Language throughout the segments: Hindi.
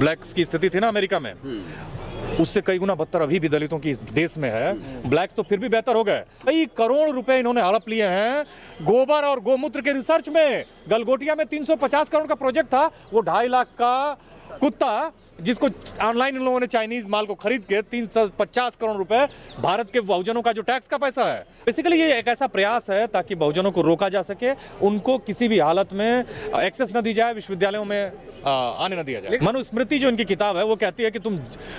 ब्लैक्स की स्थिति थी ना अमेरिका में, उससे कई गुना बदतर अभी भी दलितों की इस देश में है। ब्लैक्स तो फिर भी बेहतर हो गए। कई करोड़ रुपए इन्होंने हड़प लिए हैं गोबर और गोमूत्र के रिसर्च में। गलगोटिया में 350 करोड़ का प्रोजेक्ट था, वो 2.5 लाख का कुत्ता जिसको ऑनलाइन इन लोगों ने चाइनीज माल को खरीद के 350 करोड़ रुपए भारत के बहुजनों का जो टैक्स का पैसा है। बेसिकली ये एक ऐसा प्रयास है ताकि बहुजनों को रोका जा सके, उनको किसी भी हालत में एक्सेस न दी जाए, विश्वविद्यालयों में आने न दिया जाए। मनुस्मृति जो इनकी किताब है वो कहती है कि तुम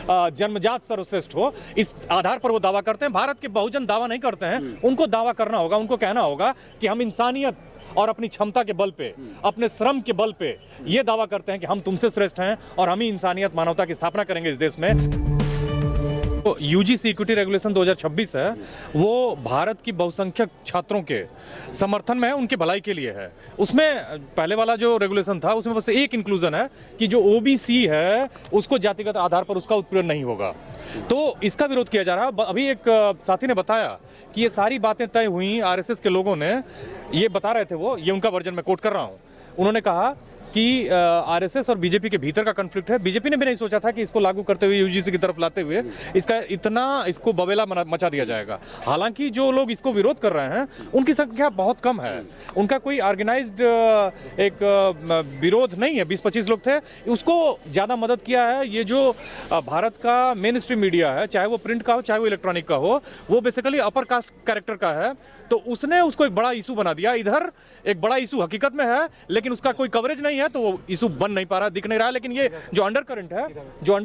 जन्मजात सर्वश्रेष्ठ हो, इस आधार पर वो दावा करते हैं। भारत के बहुजन दावा नहीं करते हैं, उनको दावा करना होगा, उनको कहना होगा कि हम इंसानियत और अपनी क्षमता के बल पे, अपने श्रम के बल पे ये दावा करते हैं कि हम तुमसे श्रेष्ठ हैं और हम ही इंसानियत मानवता की स्थापना करेंगे इस देश में। तो यूजीसी इक्विटी रेगुलेशन 2026 है, वो भारत की बहुसंख्यक छात्रों के समर्थन में है, उनके भलाई के लिए है। उसमें पहले वाला जो रेगुलेशन था उसमें बस एक इंक्लूजन है कि जो ओबीसी है उसको जातिगत आधार पर उसका उत्पीड़न नहीं होगा, तो इसका विरोध किया जा रहा है। अभी एक साथी ने बताया कि ये सारी बातें तय हुई आरएसएस के लोगों ने, ये बता रहे थे वो, ये उनका वर्जन मैं कोट कर रहा हूँ। उन्होंने कहा कि आरएसएस और बीजेपी के भीतर का कॉन्फ्लिक्ट है। बीजेपी ने भी नहीं सोचा था कि इसको लागू करते हुए यूजीसी की तरफ लाते हुए इसको बवेला मचा दिया जाएगा। हालांकि जो लोग इसको विरोध कर रहे हैं उनकी संख्या बहुत कम है, उनका कोई ऑर्गेनाइज्ड एक विरोध नहीं है। 20-25 लोग थे, उसको ज़्यादा मदद किया है ये जो भारत का मेन स्ट्रीम मीडिया है, चाहे वो प्रिंट का हो चाहे वो इलेक्ट्रॉनिक का हो, वो बेसिकली अपर कास्ट कैरेक्टर का है, तो उसने उसको एक बड़ा इशू बना दिया। इधर एक बड़ा इशू हकीकत में है लेकिन उसका कोई कवरेज नहीं है, तो वो इशू बन नहीं पा रहा, दिख नहीं रहा। लेकिन ये जो अंडर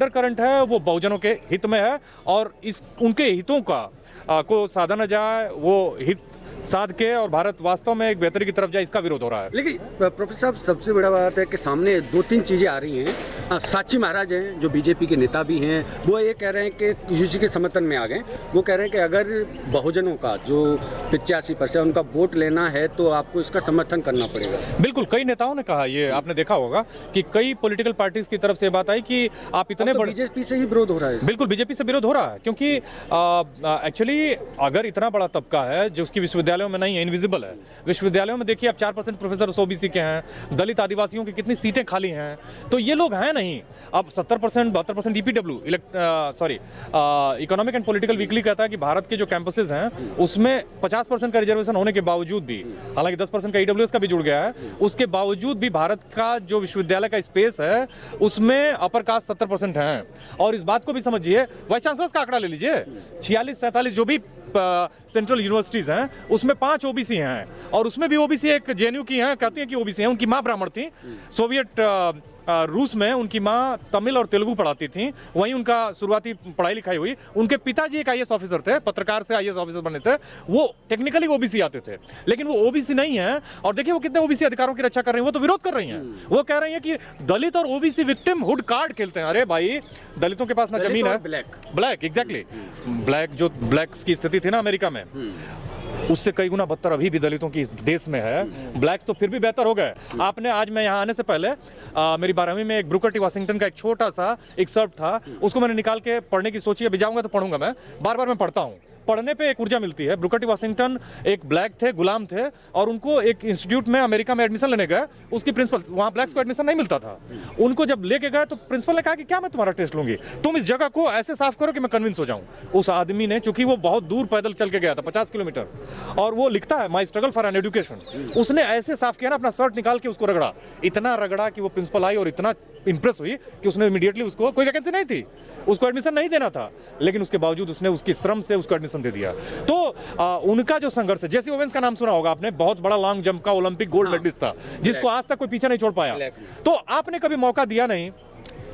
करंट है वो बहुजनों के हित में है और इस उनके हितों का को साधा न जाए, वो हित साध के और भारत वास्तव में एक बेहतरी की तरफ जाए, इसका विरोध हो रहा है। लेकिन प्रोफेसर साहब, सबसे बड़ा बात है कि सामने 2-3 चीज़ें आ रही हैं। साक्षी महाराज हैं जो बीजेपी के नेता भी हैं, वो ये कह रहे हैं कि यूजीसी के समर्थन में आ गए। वो कह रहे हैं कि अगर बहुजनों का जो 85% उनका वोट लेना है तो आपको इसका समर्थन करना पड़ेगा। बिल्कुल, कई नेताओं ने कहा, ये आपने देखा होगा कि कई पॉलिटिकल पार्टीज की तरफ से बात आई कि आप इतने बड़े, बीजेपी से ही विरोध हो रहा है। बिल्कुल बीजेपी से विरोध हो रहा है, क्योंकि एक्चुअली अगर इतना बड़ा तबका है जो उसकी विश्वविद्यालयों में नहीं है, इनविजिबल है। विश्वविद्यालयों में देखिए आप 4% प्रोफेसर ओबीसी के हैं, दलित आदिवासियों की कितनी सीटें खाली हैं, तो ये लोग हैं नहीं। अब 70% 72% डीपीडब्ल्यू इकोनॉमिक एंड पॉलिटिकल वीकली कहता है कि भारत के जो कैंपसेस हैं उसमें 50% का रिजर्वेशन होने के बावजूद भी, हालांकि 10% का ईडब्ल्यूएस का भी जुड़ गया है, उसके बावजूद भी भारत का जो विश्वविद्यालय का स्पेस है उसमें अपर कास्ट 70% हैं। और इस बात को भी समझिए, वाइस चांसलर्स का आंकड़ा ले लीजिए, 46-47 जो भी सेंट्रल यूनिवर्सिटीज हैं उसमें 5 ओबीसी हैं, और उसमें भी ओबीसी एक जेएनयू की हैं, कहती हैं कि ओबीसी हैं, उनकी मां ब्राह्मण थी। सोवियत रूस में उनकी मां तमिल और तेलुगु पढ़ाती थी, वहीं उनका शुरुआती पढ़ाई लिखाई हुई। उनके पिताजी एक आईएएस ऑफिसर थे, पत्रकार से आईएएस ऑफिसर बने थे, वो टेक्निकली ओबीसी आते थे, लेकिन वो ओबीसी नहीं है। और देखिए वो कितने ओबीसी अधिकारों की रक्षा कर रही हैं, वो तो विरोध कर रही हैं। वो कह रही हैं कि दलित और ओबीसी विक्टिम हुड कार्ड खेलते हैं। अरे भाई, दलितों के पास ना जमीन है, ब्लैक एग्जैक्टली ब्लैक जो ब्लैक्स की स्थिति थी ना अमेरिका में, उससे कई गुना बदतर अभी भी दलितों की इस देश में है। ब्लैक्स तो फिर भी बेहतर हो गए। आपने आज, मैं यहाँ आने से पहले मेरी 12वीं में एक ब्रूकर टी वाशिंगटन का एक छोटा सा एक्सर्प्ट था, उसको मैंने निकाल के पढ़ने की सोची। अभी जाऊंगा तो पढ़ूंगा, मैं बार बार मैं पढ़ता हूँ, पढ़ने पे एक ऊर्जा मिलती है। ब्रूकर टी वाशिंगटन एक ब्लैक थे, गुलाम थे, और उनको एक इंस्टीट्यूट में अमेरिका में एडमिशन लेने गए। उसकी प्रिंसिपल, वहाँ ब्लैक्स को एडमिशन नहीं मिलता था, उनको जब लेके गए तो प्रिंसिपल ने कहा कि क्या मैं तुम्हारा टेस्ट लूंगी, तुम इस जगह को ऐसे साफ करो कि मैं कन्विंस हो जाऊं। उस आदमी ने, चूंकि वो बहुत दूर पैदल चल के गया था, 50 किलोमीटर, और वो लिखता है माई स्ट्रगल फॉर एन एजुकेशन, उसने ऐसे साफ किया ना, अपना शर्ट निकाल के उसको रगड़ा, इतना रगड़ा कि वो प्रिंसिपल आई और इतना इंप्रेस हुई कि उसने इमीडिएटली, उसको कोई वैकेंसी नहीं थी, उसको एडमिशन नहीं देना था, लेकिन उसके बावजूद उसने उसकी श्रम से उसको एडमिशन दे दिया। तो उनका जो संघर्ष है, जेसी ओवेंस का नाम सुना होगा आपने, बहुत बड़ा लॉन्ग जंप का ओलंपिक गोल्ड मेडलिस्ट था, जिसको आज तक कोई पीछे नहीं छोड़ पाया। तो आपने कभी मौका दिया नहीं,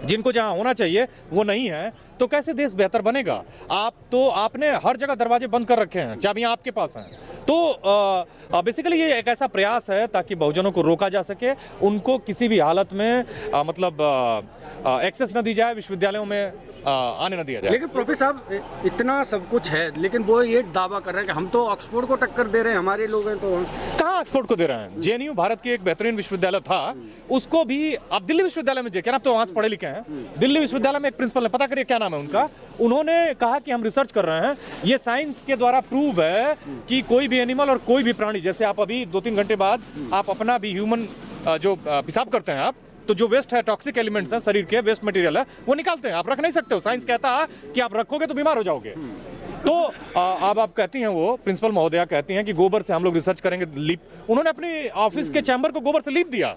जिनको जहां होना चाहिए वो नहीं है, तो कैसे देश बेहतर बनेगा? आपने हर जगह दरवाजे बंद कर रखे हैं, चाबियां आपके पास हैं। तो बेसिकली ये एक ऐसा प्रयास है ताकि बहुजनों को रोका जा सके, उनको किसी भी हालत में एक्सेस न दी जाए, विश्वविद्यालयों में आने न दिया जाए। लेकिन प्रोफेसर साहब, इतना सब कुछ है, लेकिन वो ये दावा कर रहे हैं कि हम तो ऑक्सफोर्ड को टक्कर दे रहे हैं, हमारे लोग हैं। तो कहाँ ऑक्सफोर्ड को दे रहे हैं? जेएनयू भारत की एक बेहतरीन विश्वविद्यालय था, उसको भी आप दिल्ली विश्वविद्यालय में देखिए ना, आप तो वहां से पढ़े लिखे हैं। दिल्ली विश्वविद्यालय में एक प्रिंसिपल है, पता करिए क्या नाम है उनका, उन्होंने कहा कि हम रिसर्च कर रहे हैं, ये साइंस के द्वारा प्रूव है कि कोई भी एनिमल और कोई भी प्राणी, जैसे आप अभी 2-3 घंटे बाद आप अपना भी ह्यूमन जो पेशाब करते हैं, आप तो जो वेस्ट है, टॉक्सिक एलिमेंट्स हैं शरीर के, वेस्ट मटेरियल है, वो निकालते हैं। आप रख नहीं सकते हो, साइंस कहता है कि आप रखोगे तो बीमार हो जाओगे। तो अब आप कहती हैं, वो प्रिंसिपल महोदया कहती हैं कि गोबर से हम लोग रिसर्च करेंगे, लीप। उन्होंने अपने ऑफिस के चैम्बर को गोबर से लीप दिया,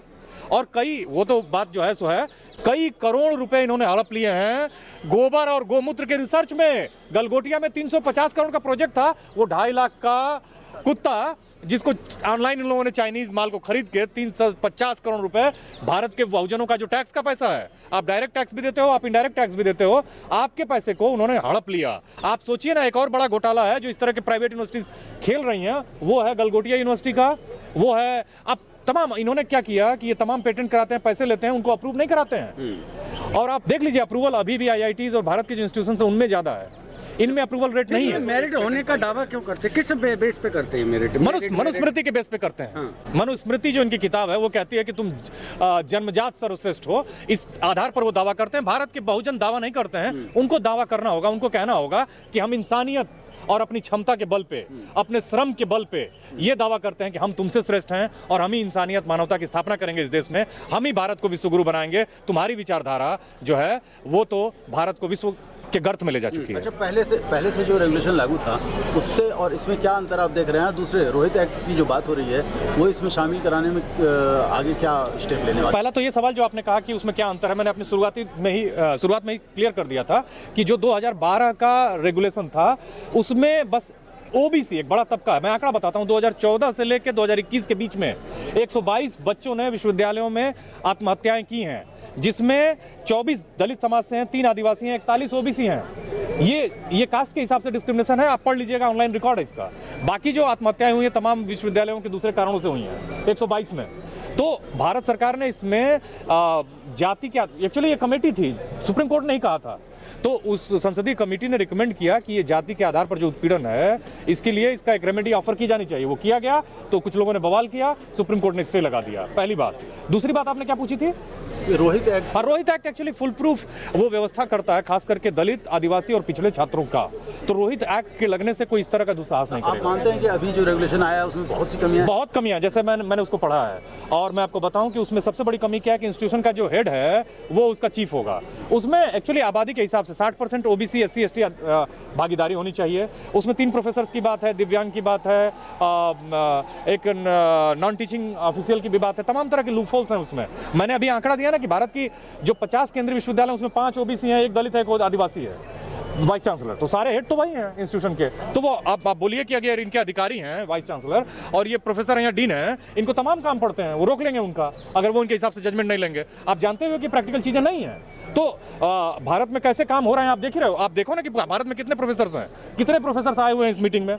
और कई, वो तो बात जो है सो है, कई करोड़ रुपए इन्होंने हड़प लिए हैं गोबर और गोमूत्र के रिसर्च में। गलगोटिया में 350 करोड़ का प्रोजेक्ट था, वो 2.5 लाख का कुत्ता, जिसको ऑनलाइन इन लोगों ने चाइनीज माल को खरीद के 350 करोड़ रुपए, भारत के बहुजनों का जो टैक्स का पैसा है, आप डायरेक्ट टैक्स भी देते हो, आप इनडायरेक्ट टैक्स भी देते हो, आपके पैसे को उन्होंने हड़प लिया। आप सोचिए ना, एक और बड़ा घोटाला है जो इस तरह के प्राइवेट यूनिवर्सिटीज खेल रही हैं, वो है गलगोटिया यूनिवर्सिटी का। वो है, अब तमाम इन्होंने क्या किया कि ये तमाम पेटेंट कराते हैं, पैसे लेते हैं, उनको अप्रूव नहीं कराते हैं। और आप देख लीजिए, अप्रूवल अभी भी आईआईटीज और भारत के जो इंस्टीट्यूशन है उनमें ज्यादा है, इनमें अप्रूवल रेट नहीं है। मेरिट होने का दावा क्यों करते हैं? किस बेस पे करते हैं मेरिट? मनुस्मृति के बेस पे करते हैं। हाँ। मनुस्मृति जो इनकी किताब है वो कहती है कि तुम जन्मजात सर्वश्रेष्ठ हो, इस आधार पर वो दावा करते हैं। भारत के बहुजन दावा नहीं करते हैं, उनको दावा करना होगा, उनको कहना होगा कि हम इंसानियत और अपनी क्षमता के बल पे, अपने श्रम के बल पे ये दावा करते हैं कि हम तुमसे श्रेष्ठ हैं और हम ही इंसानियत मानवता की स्थापना करेंगे इस देश में, हम ही भारत को विश्वगुरु बनाएंगे। तुम्हारी विचारधारा जो है वो तो भारत को विश्व के गर्त में ले जा चुकी है। अच्छा, पहले से जो रेगुलेशन लागू था उससे और इसमें क्या अंतर आप देख रहे हैं? दूसरे रोहित एक्ट की जो बात हो रही है वो इसमें शामिल कराने में आगे क्या स्टेप लेने वाले? पहला तो ये सवाल जो आपने कहा कि उसमें क्या अंतर है, मैंने अपनी शुरुआत में ही क्लियर कर दिया था कि जो 2012 का रेगुलेशन था उसमें बस ओबीसी एक बड़ा तबका है। मैं आंकड़ा बताता हूं, 2014 से लेकर 2021 के बीच में 122 बच्चों ने विश्वविद्यालयों में आत्महत्याएं की हैं, जिसमें 24 दलित समाज से हैं, 3 आदिवासी हैं, 41 ओबीसी हैं। ये कास्ट के हिसाब से डिस्क्रिमिनेशन है, आप पढ़ लीजिएगा, ऑनलाइन रिकॉर्ड है इसका। बाकी जो आत्महत्याएं हुई हैं तमाम विश्वविद्यालयों के दूसरे कारणों से हुई हैं, 122 में। तो भारत सरकार ने इसमें जाति क्या, एक्चुअली ये कमेटी थी, सुप्रीम कोर्ट ने ही कहा था, तो उस संसदीय कमेटी ने रिकमेंड किया कि ये जाति के आधार पर जो उत्पीड़न है इसके लिए इसका एक रेमेडी ऑफर की जानी चाहिए। वो किया गया, तो कुछ लोगों ने बवाल किया, सुप्रीम कोर्ट ने स्टे लगा दिया, पहली बात। दूसरी बात आपने क्या पूछी थी? Rohit act. Rohit act actually full proof वो व्यवस्था करता है, खास करके दलित, आदिवासी और पिछड़े छात्रों का। तो रोहित एक्ट के लगने से कोई इस तरह का दुस्साहस नहीं करेगा। आप मानते हैं कि अभी जो रेगुलेशन आया है उसमें बहुत सी कमियां? बहुत कमियां, जैसे मैंने उसको पढ़ा है, और मैं आपको बताऊं कि उसमें सबसे बड़ी कमी क्या है कि इंस्टीट्यूशन का जो हेड है वो उसका चीफ होगा। उसमें एक्चुअली आबादी के हिसाब से 60% ओबीसी, एससी, एसटी भागीदारी होनी चाहिए। उसमें 3 प्रोफेसर्स की बात है, दिव्यांग की बात है, एक नॉन टीचिंग ऑफिशियल की भी बात है, तमाम तरह के लूपहोल्स हैं उसमें। मैंने अभी आंकड़ा दिया ना कि भारत की जो 50 केंद्रीय विश्वविद्यालय उसमें 5 ओबीसी हैं, 1 दलित है, 1 आदिवासी है, वाइस चांसलर। तो सारे हेड तो वही हैं इंस्टीट्यूशन के। तो वो आप बोलिए कि अगर इनके अधिकारी हैं वाइस चांसलर और ये प्रोफेसर या डीन हैं, इनको तमाम काम पड़ते हैं, वो रोक लेंगे उनका अगर वो उनके हिसाब से जजमेंट नहीं लेंगे। आप जानते हो कि प्रैक्टिकल चीजें नहीं है। तो भारत में कैसे काम हो रहे हैं आप देख ही रहे हो। आप देखो ना कि भारत में कितने प्रोफेसर हैं, कितने प्रोफेसर आए हुए हैं इस मीटिंग में,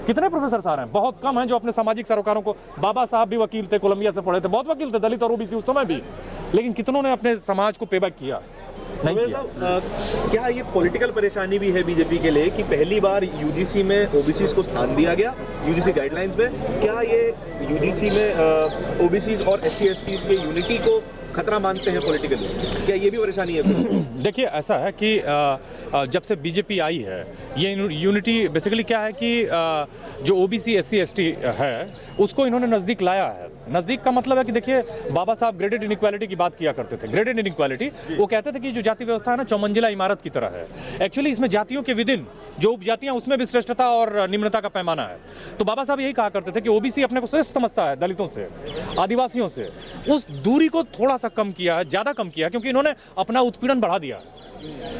कितने प्रोफेसर आ रहे हैं? बहुत कम हैं जो अपने सामाजिक सरोकारों को, बाबा साहब भी वकील थे, कोलंबिया से पढ़े थे, बहुत वकील थे, दलित और ओबीसी उस समय भी, लेकिन कितनों ने अपने समाज को पेबैक किया? नहीं किया। क्या ये पॉलिटिकल परेशानी भी है बीजेपी के लिए कि पहली बार यूजीसी में ओबीसीज को स्थान दिया गया, यूजीसी गाइडलाइंस में? क्या ये यूजीसी में ओबीसीज और एससी एसटीज के यूनिटी को खतरा मानते हैं पॉलिटिकली? क्या ये भी परेशानी है? देखिए, ऐसा है कि जब से बीजेपी आई है, ये यूनिटी बेसिकली क्या है कि जो ओबीसी, एससी, एसटी है उसको इन्होंने नज़दीक लाया है। नज़दीक का मतलब है कि देखिए, बाबा साहब ग्रेडेड इनइक्वालिटी की बात किया करते थे। ग्रेडेड इनइक्वालिटी, वो कहते थे कि जो जाति व्यवस्था है ना, चौमंजिला इमारत की तरह है। एक्चुअली इसमें जातियों के विदिन जो उपजातियां, उसमें भी श्रेष्ठता और निम्नता का पैमाना है। तो बाबा साहब यही कहा करते थे कि ओबीसी अपने को श्रेष्ठ समझता है दलितों से, आदिवासियों से। उस दूरी को थोड़ा सा कम किया, ज़्यादा कम किया, क्योंकि इन्होंने अपना उत्पीड़न बढ़ा दिया।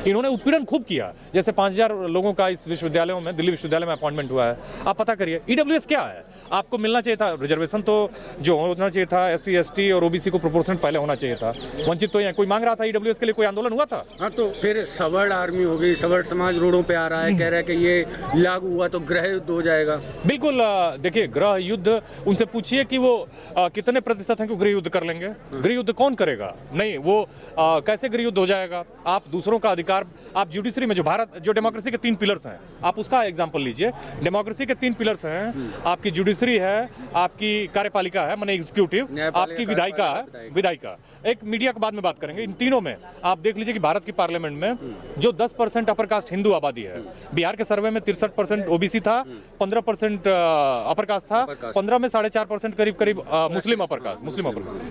इन्होंने उत्पीड़न खूब किया। जैसे 5000 लोगों का इस विश्वविद्यालयों में, दिल्ली विश्वविद्यालय में अपॉइंटमेंट हुआ है। आप पता करिए ईडब्ल्यूएस क्या है। आपको मिलना चाहिए था रिजर्वेशन, तो जो होना चाहिए था एससी, एसटी और ओबीसी को प्रोपोर्शनेट पहले होना चाहिए था। वंचित तो यहाँ कोई मांग रहा था, ईडब्ल्यूएस के लिए कोई आंदोलन हुआ था? हाँ, तो फिर सवर्ण आर्मी हो गई, सवर्ण समाज रोडों पे आ रहा है, कह रहा है कि ये लागू हुआ तो गृह युद्ध हो जाएगा। बिल्कुल, देखिए, गृह युद्ध, उनसे पूछिए कि वो कितने प्रतिशत हैं कि गृह युद्ध कर लेंगे। गृह युद्ध कौन करेगा? नहीं, वो कैसे गृह युद्ध हो जाएगा? आप दूसरों का अधिकार, आप जुडिशरी जुडिशरी में जो भारत जो डेमोक्रेसी के 3 पिलर्स हैं, आप उसका एग्जांपल लीजिए। डेमोक्रेसी के 3 पिलर्स हैं, आपकी जुडिशरी है, आपकी कार्यपालिका है माने एग्जीक्यूटिव, आपकी विधायिका है, विधायिका। एक मीडिया के बाद में बात करेंगे। इन तीनों में आप देख लीजिए कि भारत की पार्लियामेंट में जो 10% अपर कास्ट हिंदू आबादी है, बिहार के सर्वे में 63% ओबीसी था, 15% अपर कास्ट था, 15 में 4.5% करीब मुस्लिम अपर कास्ट,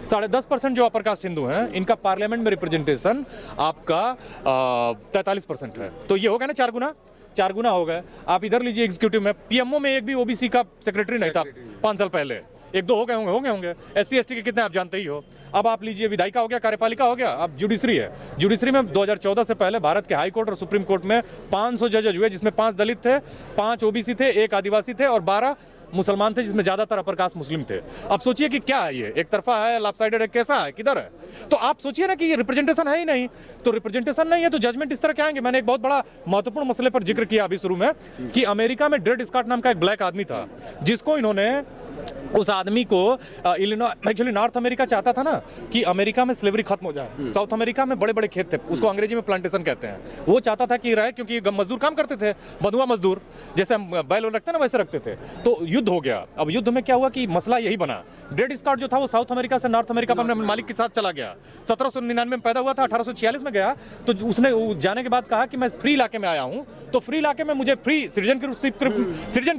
10.5% जो अपर कास्ट हिंदू हैं, इनका पार्लियामेंट में रिप्रेजेंटेशन आपका 43% है। तो ये हो गया ना 4 गुना हो गया। आप इधर लीजिए एग्जीक्यूटिव में, पीएमओ में एक भी ओबीसी का सेक्रेटरी नहीं था 5 साल पहले, 1-2 हो गए होंगे। SC ST के कितने आप जानते ही हो। अब आप लीजिए विधायिका हो गया, कार्यपालिका हो गया, अब जुडिशरी है। जुडिशरी में 2014 से पहले भारत के हाई कोर्ट और सुप्रीम कोर्ट में 500 जजेज हुए, जिसमें 5 दलित थे, 5 ओबीसी थे, 1 आदिवासी थे और 12 मुसलमान थे, जिसमें ज्यादातर अपर कास्ट मुस्लिम थे। अब सोचिए कि क्या है ये, एक तरफा है, लॉपसाइडेड है, कैसा है, किधर है? तो आप सोचिए ना कि ये रिप्रेजेंटेशन है ही नहीं। तो रिप्रेजेंटेशन नहीं है तो जजमेंट इस तरह के आएंगे। मैंने एक बहुत बड़ा महत्वपूर्ण मसले पर जिक्र किया अभी शुरू में कि अमेरिका में ड्रेड स्कॉट नाम का एक ब्लैक आदमी था, जिसको इन्होंने, उस आदमी को एक्चुअली नॉर्थ अमेरिका चाहता था ना कि अमेरिका में स्लेवरी खत्म हो जाए। साउथ अमेरिका में बड़े बड़े खेत थे, उसको अंग्रेजी में प्लांटेशन कहते हैं। वो चाहता था कि रहे, क्योंकि मजदूर काम करते थे, बंधुआ मजदूर, जैसे हम बैल रखते हैं ना वैसे रखते थे। तो युद्ध हो गया। अब युद्ध में क्या हुआ कि मसला यही बना, ड्रेड स्कॉट जो था वो साउथ अमेरिका से नॉर्थ अमेरिका पर अपने मालिक के साथ चला गया। 1799 में पैदा हुआ था, 1846 में गया। तो उसने जाने के बाद कहा कि मैं फ्री इलाके में आया हूँ, तो फ्री इलाके में मुझे फ्री सिटीजन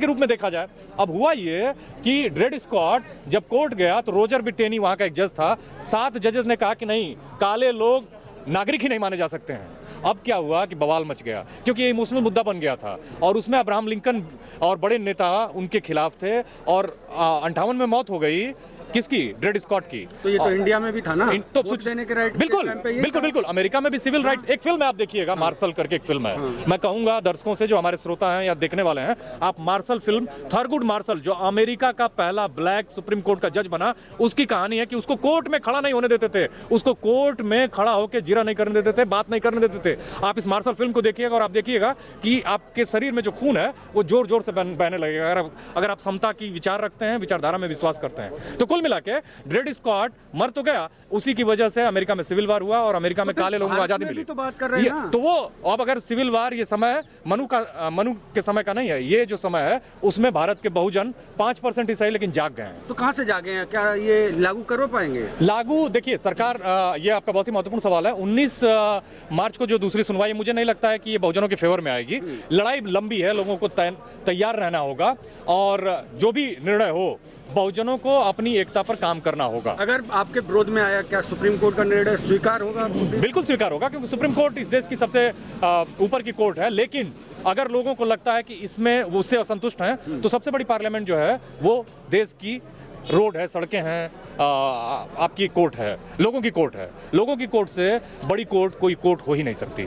के रूप में देखा जाए। अब हुआ ये कि ड्रेड स्कॉट जब कोर्ट गया तो रोजर बिटेनी वहां का एक जज था, 7 जजेस ने कहा कि नहीं, काले लोग नागरिक ही नहीं माने जा सकते हैं। अब क्या हुआ कि बवाल मच गया, क्योंकि ये इमोशनल मुद्दा बन गया था और उसमें अब्राहम लिंकन और बड़े नेता उनके खिलाफ थे और 58 में मौत हो गई। किसकी? ड्रेड स्कॉट की। तो ये तो इंडिया में भी था ना, तो वोट देने के राइट। बिल्कुल अमेरिका में भी सिविल राइट्स। एक फिल्म है, आप देखिएगा, मार्शल करके एक फिल्म है। मैं कहूंगा दर्शकों से, जो हमारे श्रोता हैं या देखने वाले हैं, आप मार्शल फिल्म, थरगुड मार्शल, जो अमेरिका का पहला ब्लैक सुप्रीम कोर्ट का जज बना, उसकी कहानी है कि उसको कोर्ट में खड़ा नहीं होने देते थे, उसको कोर्ट में खड़ा होकर जिरा नहीं करने देते थे, बात नहीं करने देते थे। आप इस मार्शल फिल्म को देखिएगा और आप देखिएगा कि आपके शरीर में जो खून है वो जोर जोर से बहने लगेगा, अगर आप समता की विचार रखते हैं, विचारधारा में विश्वास करते हैं। तो कुल मिला के ड्रेड स्कॉट मर तो गया, उसी की वजह से अमेरिका में सिविल वार हुआ और अमेरिका में काले लोगों को आजादी मिली। तो बात कर रहे हैं ना। तो वो अब अगर सिविल वार, ये समय मनु के समय का नहीं है, ये जो समय है उसमें भारत के बहुजन 5% ही सही लेकिन जाग गए हैं। तो कहां से जागे हैं? क्या ये लागू कर पाएंगे? लागू, देखिए सरकार, ये आपका बहुत ही महत्वपूर्ण सवाल है। 19 मार्च को जो दूसरी सुनवाई, मुझे नहीं लगता है कि ये बहुजनों के फेवर में आएगी। लड़ाई लंबी है, लोगों को तैयार रहना होगा और जो भी निर्णय हो, बहुजनों को अपनी एकता पर काम करना होगा। अगर आपके विरोध में आया, क्या सुप्रीम कोर्ट का निर्णय स्वीकार होगा? बिल्कुल स्वीकार होगा, क्योंकि सुप्रीम कोर्ट इस देश की सबसे ऊपर की कोर्ट है। लेकिन अगर लोगों को लगता है कि इसमें वो उससे असंतुष्ट हैं, तो सबसे बड़ी पार्लियामेंट जो है वो देश की रोड है, सड़कें हैं, आपकी कोर्ट है, लोगों की कोर्ट है। लोगों की कोर्ट से बड़ी कोर्ट कोई कोर्ट हो ही नहीं सकती।